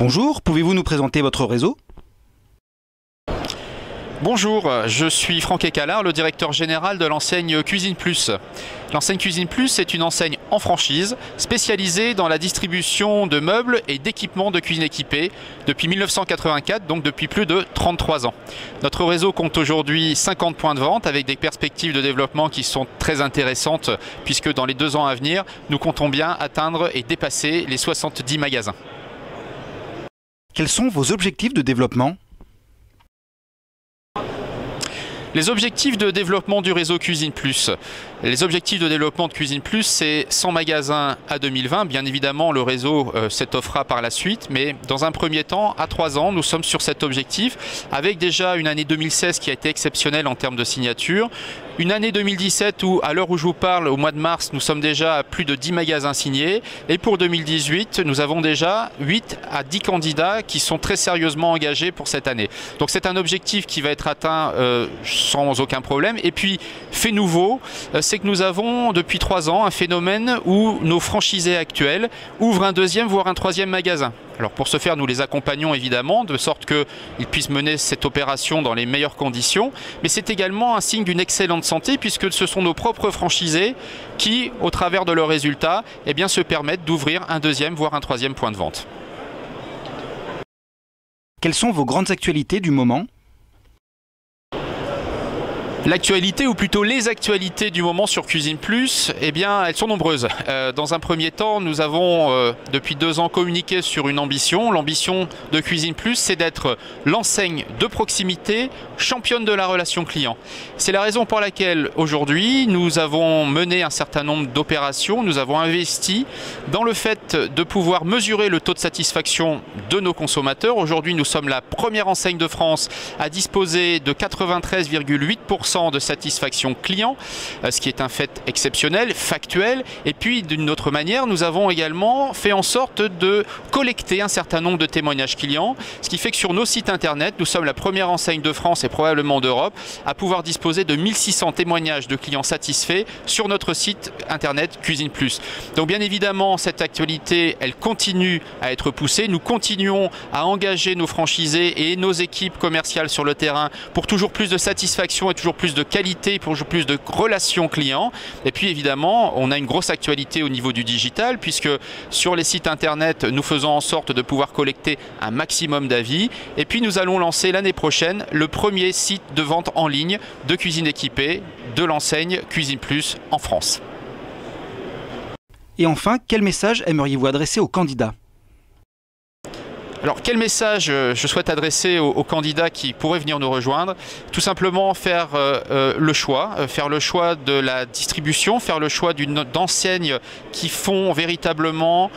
Bonjour, pouvez-vous nous présenter votre réseau? Bonjour, je suis Franck Écalard, le directeur général de l'enseigne Cuisine Plus. L'enseigne Cuisine Plus est une enseigne en franchise spécialisée dans la distribution de meubles et d'équipements de cuisine équipée depuis 1984, donc depuis plus de 33 ans. Notre réseau compte aujourd'hui 50 points de vente avec des perspectives de développement qui sont très intéressantes puisque dans les 2 ans à venir, nous comptons bien atteindre et dépasser les 70 magasins. Quels sont vos objectifs de développement? Les objectifs de développement du réseau Cuisine Plus. Les objectifs de développement de Cuisine Plus, c'est 100 magasins à 2020. Bien évidemment, le réseau s'étoffera par la suite, mais dans un premier temps, à 3 ans, nous sommes sur cet objectif, avec déjà une année 2016 qui a été exceptionnelle en termes de signature, une année 2017 où, à l'heure où je vous parle, au mois de mars, nous sommes déjà à plus de 10 magasins signés, et pour 2018, nous avons déjà 8 à 10 candidats qui sont très sérieusement engagés pour cette année. Donc c'est un objectif qui va être atteint sans aucun problème. Et puis, fait nouveau, c'est que nous avons depuis 3 ans un phénomène où nos franchisés actuels ouvrent un 2e voire un 3e magasin. Alors pour ce faire, nous les accompagnons évidemment, de sorte qu'ils puissent mener cette opération dans les meilleures conditions. Mais c'est également un signe d'une excellente santé, puisque ce sont nos propres franchisés qui, au travers de leurs résultats, eh bien, se permettent d'ouvrir un 2e voire un 3e point de vente. Quelles sont vos grandes actualités du moment? L'actualité, ou plutôt les actualités du moment sur Cuisine Plus, eh bien, elles sont nombreuses. Dans un premier temps, nous avons depuis 2 ans communiqué sur une ambition. L'ambition de Cuisine Plus, c'est d'être l'enseigne de proximité, championne de la relation client. C'est la raison pour laquelle aujourd'hui, nous avons mené un certain nombre d'opérations. Nous avons investi dans le fait de pouvoir mesurer le taux de satisfaction de nos consommateurs. Aujourd'hui, nous sommes la première enseigne de France à disposer de 93,8% de satisfaction client, ce qui est un fait exceptionnel, factuel. Et puis d'une autre manière, nous avons également fait en sorte de collecter un certain nombre de témoignages clients, ce qui fait que sur nos sites internet, nous sommes la première enseigne de France et probablement d'Europe à pouvoir disposer de 1600 témoignages de clients satisfaits sur notre site internet Cuisine Plus. Donc bien évidemment, cette actualité, elle continue à être poussée. Nous continuons à engager nos franchisés et nos équipes commerciales sur le terrain pour toujours plus de satisfaction et toujours plus de qualité, pour plus de relations clients. Et puis évidemment, on a une grosse actualité au niveau du digital, puisque sur les sites internet, nous faisons en sorte de pouvoir collecter un maximum d'avis. Et puis nous allons lancer l'année prochaine le premier site de vente en ligne de cuisine équipée de l'enseigne Cuisine Plus en France. Et enfin, quel message aimeriez-vous adresser aux candidats? Alors quel message je souhaite adresser aux candidats qui pourraient venir nous rejoindre? Tout simplement faire le choix de la distribution, faire le choix d'enseignes qui font véritablement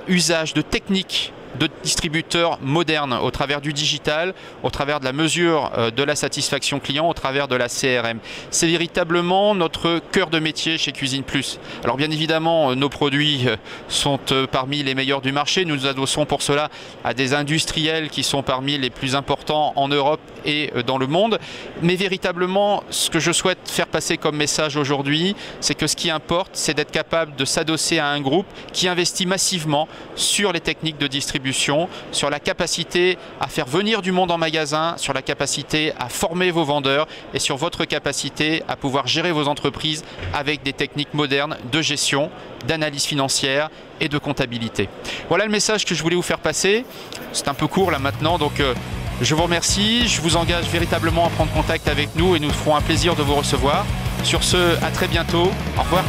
usage de techniques de distributeurs modernes au travers du digital, au travers de la mesure de la satisfaction client, au travers de la CRM. C'est véritablement notre cœur de métier chez Cuisine Plus. Alors bien évidemment, nos produits sont parmi les meilleurs du marché. Nous nous adossons pour cela à des industriels qui sont parmi les plus importants en Europe et dans le monde. Mais véritablement, ce que je souhaite faire passer comme message aujourd'hui, c'est que ce qui importe, c'est d'être capable de s'adosser à un groupe qui investit massivement sur les techniques de distribution, sur la capacité à faire venir du monde en magasin, sur la capacité à former vos vendeurs et sur votre capacité à pouvoir gérer vos entreprises avec des techniques modernes de gestion, d'analyse financière et de comptabilité. Voilà le message que je voulais vous faire passer. C'est un peu court là maintenant, donc je vous remercie. Je vous engage véritablement à prendre contact avec nous et nous ferons un plaisir de vous recevoir. Sur ce, à très bientôt. Au revoir.